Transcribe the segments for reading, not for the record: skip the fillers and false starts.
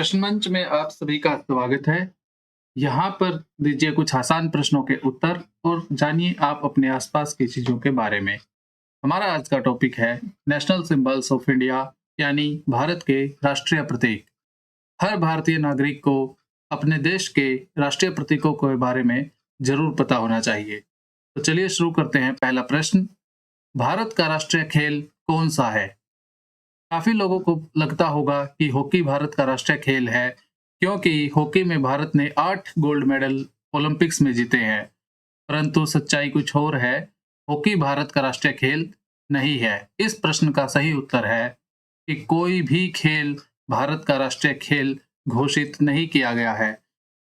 प्रश्न मंच में आप सभी का स्वागत है। यहाँ पर दीजिए कुछ आसान प्रश्नों के उत्तर और जानिए आप अपने आसपास की चीजों के बारे में। हमारा आज का टॉपिक है नेशनल सिंबल्स ऑफ इंडिया, यानी भारत के राष्ट्रीय प्रतीक। हर भारतीय नागरिक को अपने देश के राष्ट्रीय प्रतीकों के बारे में जरूर पता होना चाहिए। तो चलिए शुरू करते हैं। पहला प्रश्न, भारत का राष्ट्रीय खेल कौन सा है? काफी लोगों को लगता होगा कि हॉकी भारत का राष्ट्रीय खेल है, क्योंकि हॉकी में भारत ने 8 गोल्ड मेडल ओलंपिक्स में जीते हैं। परंतु सच्चाई कुछ और है। हॉकी भारत का राष्ट्रीय खेल नहीं है। इस प्रश्न का सही उत्तर है कि कोई भी खेल भारत का राष्ट्रीय खेल घोषित नहीं किया गया है।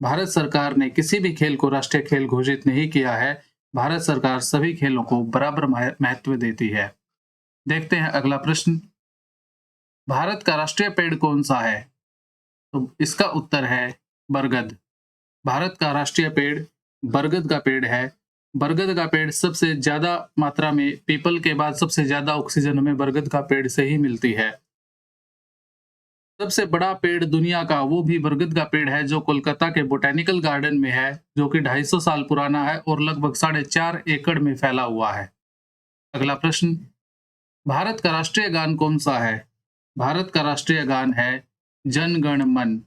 भारत सरकार ने किसी भी खेल को राष्ट्रीय खेल घोषित नहीं किया है। भारत सरकार सभी खेलों को बराबर महत्व देती है। देखते हैं अगला प्रश्न, भारत का राष्ट्रीय पेड़ कौन सा है? तो इसका उत्तर है बरगद। भारत का राष्ट्रीय पेड़ बरगद का पेड़ है। बरगद का पेड़ सबसे ज्यादा मात्रा में, पीपल के बाद सबसे ज्यादा ऑक्सीजन हमें बरगद का पेड़ से ही मिलती है। सबसे बड़ा पेड़ दुनिया का वो भी बरगद का पेड़ है, जो कोलकाता के बोटेनिकल गार्डन में है, जो कि 250 साल पुराना है और लगभग 4.5 एकड़ में फैला हुआ है। अगला प्रश्न, भारत का राष्ट्रीय गान कौन सा है? भारत का राष्ट्रीय गान है जन गण मन।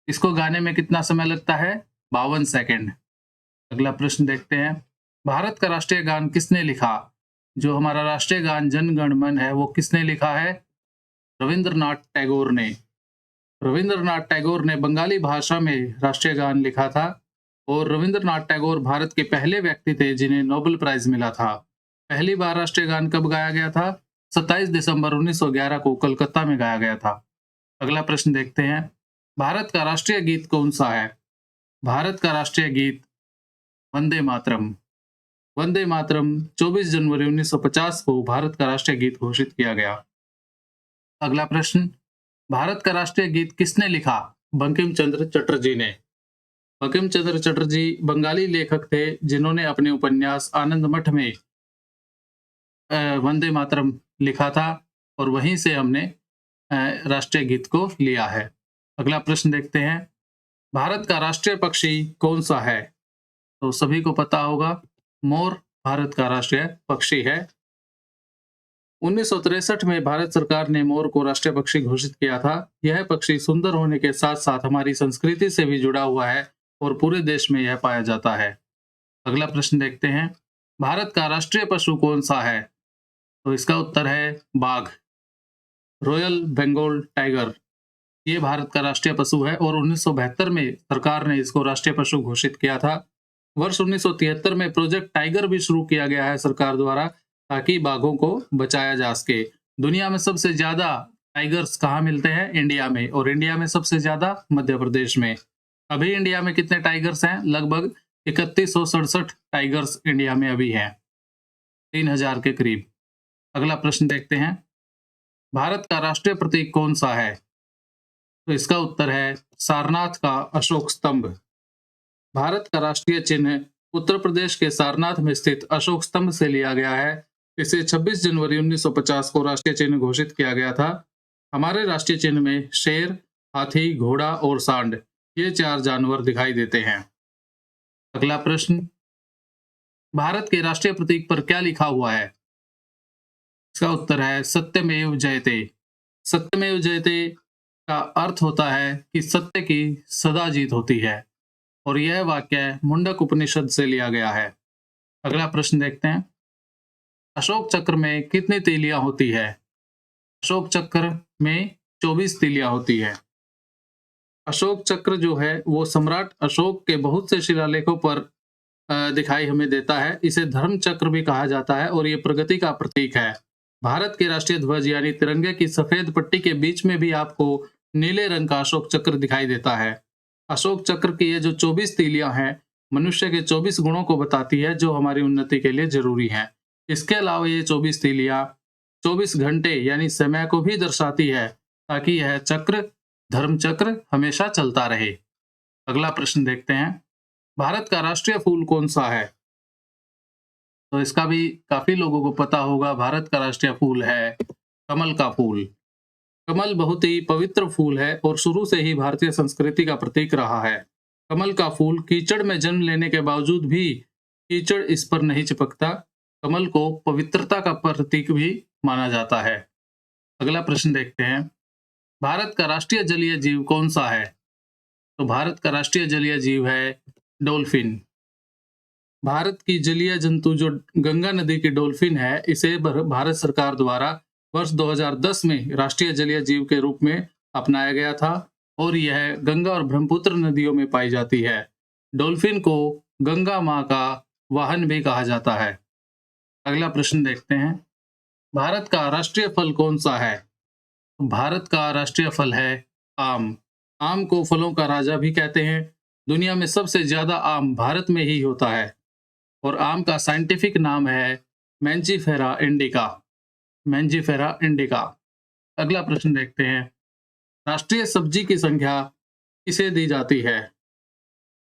इसको गाने में कितना समय लगता है? 52 सेकंड। अगला प्रश्न देखते हैं, भारत का राष्ट्रीय गान किसने लिखा? जो हमारा राष्ट्रीय गान जन गण मन है, वो किसने लिखा है? रविंद्रनाथ टैगोर ने। रविंद्रनाथ टैगोर ने बंगाली भाषा में राष्ट्रीय गान लिखा था और रविंद्रनाथ टैगोर भारत के पहले व्यक्ति थे जिन्हें नोबेल प्राइज मिला था। पहली बार राष्ट्रीय गान कब गाया गया था? 27 दिसंबर 1911 को कलकत्ता में गाया गया था। अगला प्रश्न देखते हैं, भारत का राष्ट्रीय गीत कौन सा है? भारत का राष्ट्रीय गीत वंदे मातरम। वंदे मातरम 24 जनवरी 1950 को भारत का राष्ट्रीय गीत घोषित किया गया। अगला प्रश्न, भारत का राष्ट्रीय गीत किसने लिखा? बंकिम चंद्र चटर्जी ने। बंकिम चंद्र चटर्जी बंगाली लेखक थे जिन्होंने अपने उपन्यास आनंद मठ में वंदे मातरम लिखा था और वहीं से हमने राष्ट्रीय गीत को लिया है। अगला प्रश्न देखते हैं, भारत का राष्ट्रीय पक्षी कौन सा है? तो सभी को पता होगा, मोर भारत का राष्ट्रीय पक्षी है। 1963 में भारत सरकार ने मोर को राष्ट्रीय पक्षी घोषित किया था। यह पक्षी सुंदर होने के साथ साथ हमारी संस्कृति से भी जुड़ा हुआ है और पूरे देश में यह पाया जाता है। अगला प्रश्न देखते हैं, भारत का राष्ट्रीय पशु कौन सा है? तो इसका उत्तर है बाघ। रॉयल बंगाल टाइगर ये भारत का राष्ट्रीय पशु है और 1972 में सरकार ने इसको राष्ट्रीय पशु घोषित किया था। वर्ष 1973 में प्रोजेक्ट टाइगर भी शुरू किया गया है सरकार द्वारा, ताकि बाघों को बचाया जा सके। दुनिया में सबसे ज्यादा टाइगर्स कहाँ मिलते हैं? इंडिया में, और इंडिया में सबसे ज्यादा मध्य प्रदेश में। अभी इंडिया में कितने टाइगर्स हैं? लगभग 3167 टाइगर्स इंडिया में अभी हैं, 3000 के करीब। अगला प्रश्न देखते हैं, भारत का राष्ट्रीय प्रतीक कौन सा है? तो इसका उत्तर है सारनाथ का अशोक स्तंभ। भारत का राष्ट्रीय चिन्ह उत्तर प्रदेश के सारनाथ में स्थित अशोक स्तंभ से लिया गया है। इसे 26 जनवरी 1950 को राष्ट्रीय चिन्ह घोषित किया गया था। हमारे राष्ट्रीय चिन्ह में शेर, हाथी, घोड़ा और सांड ये 4 जानवर दिखाई देते हैं। अगला प्रश्न, भारत के राष्ट्रीय प्रतीक पर क्या लिखा हुआ है? इसका उत्तर है सत्यमेव जयते। सत्यमेव जयते का अर्थ होता है कि सत्य की सदा जीत होती है और यह वाक्य मुंडक उपनिषद से लिया गया है। अगला प्रश्न देखते हैं, अशोक चक्र में कितनी तीलियां होती है? अशोक चक्र में 24 तीलियां होती है। अशोक चक्र जो है वो सम्राट अशोक के बहुत से शिलालेखों पर दिखाई हमें देता है। इसे धर्म चक्र भी कहा जाता है और ये प्रगति का प्रतीक है। भारत के राष्ट्रीय ध्वज यानी तिरंगे की सफेद पट्टी के बीच में भी आपको नीले रंग का अशोक चक्र दिखाई देता है। अशोक चक्र की ये जो 24 तीलियां हैं, मनुष्य के 24 गुणों को बताती है जो हमारी उन्नति के लिए जरूरी हैं। इसके अलावा ये 24 तीलियां 24 घंटे यानी समय को भी दर्शाती है, ताकि यह चक्र, धर्म चक्र हमेशा चलता रहे। अगला प्रश्न देखते हैं, भारत का राष्ट्रीय फूल कौन सा है? तो इसका भी काफी लोगों को पता होगा। भारत का राष्ट्रीय फूल है कमल का फूल। कमल बहुत ही पवित्र फूल है और शुरू से ही भारतीय संस्कृति का प्रतीक रहा है। कमल का फूल कीचड़ में जन्म लेने के बावजूद भी कीचड़ इस पर नहीं चिपकता। कमल को पवित्रता का प्रतीक भी माना जाता है। अगला प्रश्न देखते हैं, भारत का राष्ट्रीय जलीय जीव कौन सा है? तो भारत का राष्ट्रीय जलीय जीव है डॉल्फिन। भारत की जलीय जंतु जो गंगा नदी की डॉल्फिन है, इसे भारत सरकार द्वारा वर्ष 2010 में राष्ट्रीय जलीय जीव के रूप में अपनाया गया था और यह गंगा और ब्रह्मपुत्र नदियों में पाई जाती है। डॉल्फिन को गंगा मां का वाहन भी कहा जाता है। अगला प्रश्न देखते हैं, भारत का राष्ट्रीय फल कौन सा है? भारत का राष्ट्रीय फल है आम। आम को फलों का राजा भी कहते हैं। दुनिया में सबसे ज्यादा आम भारत में ही होता है और आम का साइंटिफिक नाम है मैंजीफेरा इंडिका। Mangifera indica. अगला प्रश्न देखते हैं, राष्ट्रीय सब्जी की संख्या किसे दी जाती है?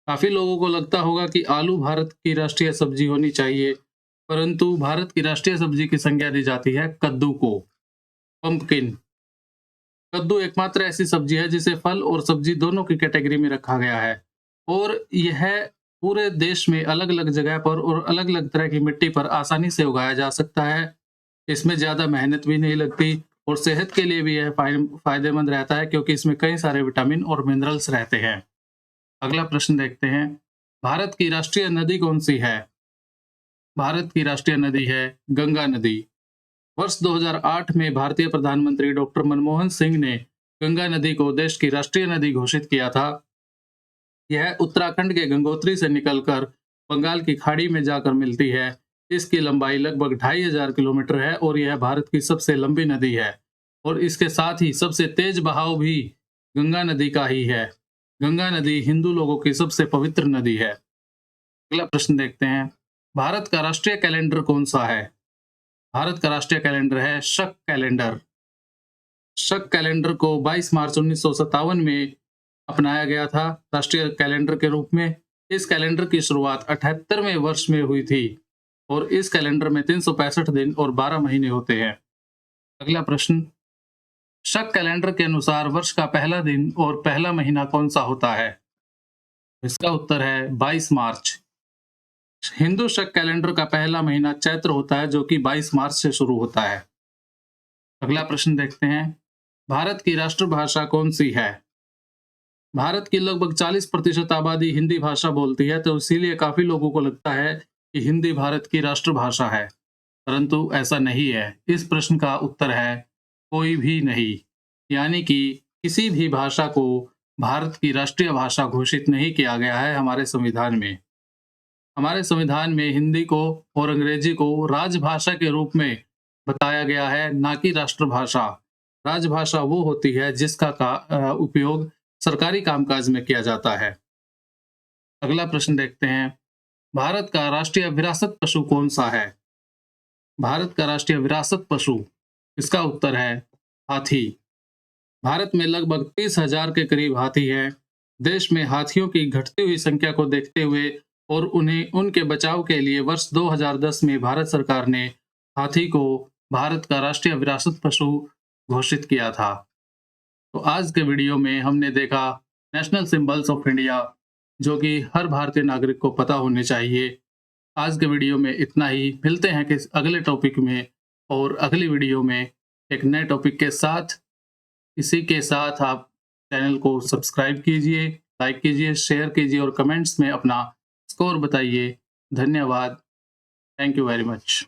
काफी लोगों को लगता होगा कि आलू भारत की राष्ट्रीय सब्जी होनी चाहिए, परंतु भारत की राष्ट्रीय सब्जी की संज्ञा दी जाती है कद्दू को, पंपकिन। कद्दू एकमात्र ऐसी सब्जी है जिसे फल और सब्जी दोनों की कैटेगरी में रखा गया है और यह पूरे देश में अलग अलग जगह पर और अलग अलग तरह की मिट्टी पर आसानी से उगाया जा सकता है। इसमें ज्यादा मेहनत भी नहीं लगती और सेहत के लिए भी यह फायदेमंद रहता है क्योंकि इसमें कई सारे विटामिन और मिनरल्स रहते हैं। अगला प्रश्न देखते हैं, भारत की राष्ट्रीय नदी कौन सी है? भारत की राष्ट्रीय नदी है गंगा नदी। वर्ष 2008 में भारतीय प्रधानमंत्री डॉक्टर मनमोहन सिंह ने गंगा नदी को देश की राष्ट्रीय नदी घोषित किया था। यह उत्तराखंड के गंगोत्री से निकलकर बंगाल की खाड़ी में जाकर मिलती है। इसकी लंबाई लगभग 2500 किलोमीटर है और यह भारत की सबसे लंबी नदी है और इसके साथ ही सबसे तेज बहाव भी गंगा नदी का ही है। गंगा नदी हिंदू लोगों की सबसे पवित्र नदी है। अगला प्रश्न देखते हैं, भारत का राष्ट्रीय कैलेंडर कौन सा है? भारत का राष्ट्रीय कैलेंडर है शक कैलेंडर। शक कैलेंडर को 22 मार्च 1957 में अपनाया गया था राष्ट्रीय कैलेंडर के रूप में। इस कैलेंडर की शुरुआत 78वें वर्ष में हुई थी और इस कैलेंडर में 365 दिन और 12 महीने होते हैं। अगला प्रश्न, शक कैलेंडर के अनुसार वर्ष का पहला दिन और पहला महीना कौन सा होता है? इसका उत्तर है 22 मार्च। हिंदू शक कैलेंडर का पहला महीना चैत्र होता है जो कि 22 मार्च से शुरू होता है। अगला प्रश्न देखते हैं, भारत की राष्ट्रभाषा कौन सी है? भारत की लगभग 40% आबादी हिंदी भाषा बोलती है, तो इसीलिए काफी लोगों को लगता है कि हिंदी भारत की राष्ट्रभाषा है, परंतु ऐसा नहीं है। इस प्रश्न का उत्तर है कोई भी नहीं, यानी कि किसी भी भाषा को भारत की राष्ट्रीय भाषा घोषित नहीं किया गया है हमारे संविधान में। हमारे संविधान में हिंदी को और अंग्रेजी को राजभाषा के रूप में बताया गया है, ना कि राष्ट्रभाषा। राजभाषा वो होती है जिसका उपयोग सरकारी कामकाज में किया जाता है। अगला प्रश्न देखते हैं, भारत का राष्ट्रीय विरासत पशु कौन सा है? भारत का राष्ट्रीय विरासत पशु, इसका उत्तर है हाथी। भारत में लगभग 30,000 के करीब हाथी हैं। देश में हाथियों की घटती हुई संख्या को देखते हुए और उन्हें उनके बचाव के लिए वर्ष 2010 में भारत सरकार ने हाथी को भारत का राष्ट्रीय विरासत पशु घोषित किया था। तो आज के वीडियो में हमने देखा नेशनल सिंबल्स ऑफ इंडिया, जो कि हर भारतीय नागरिक को पता होने चाहिए। आज के वीडियो में इतना ही। मिलते हैं किस अगले टॉपिक में और अगली वीडियो में एक नए टॉपिक के साथ। इसी के साथ आप चैनल को सब्सक्राइब कीजिए, लाइक कीजिए, शेयर कीजिए और कमेंट्स में अपना स्कोर बताइए। धन्यवाद। Thank you very much.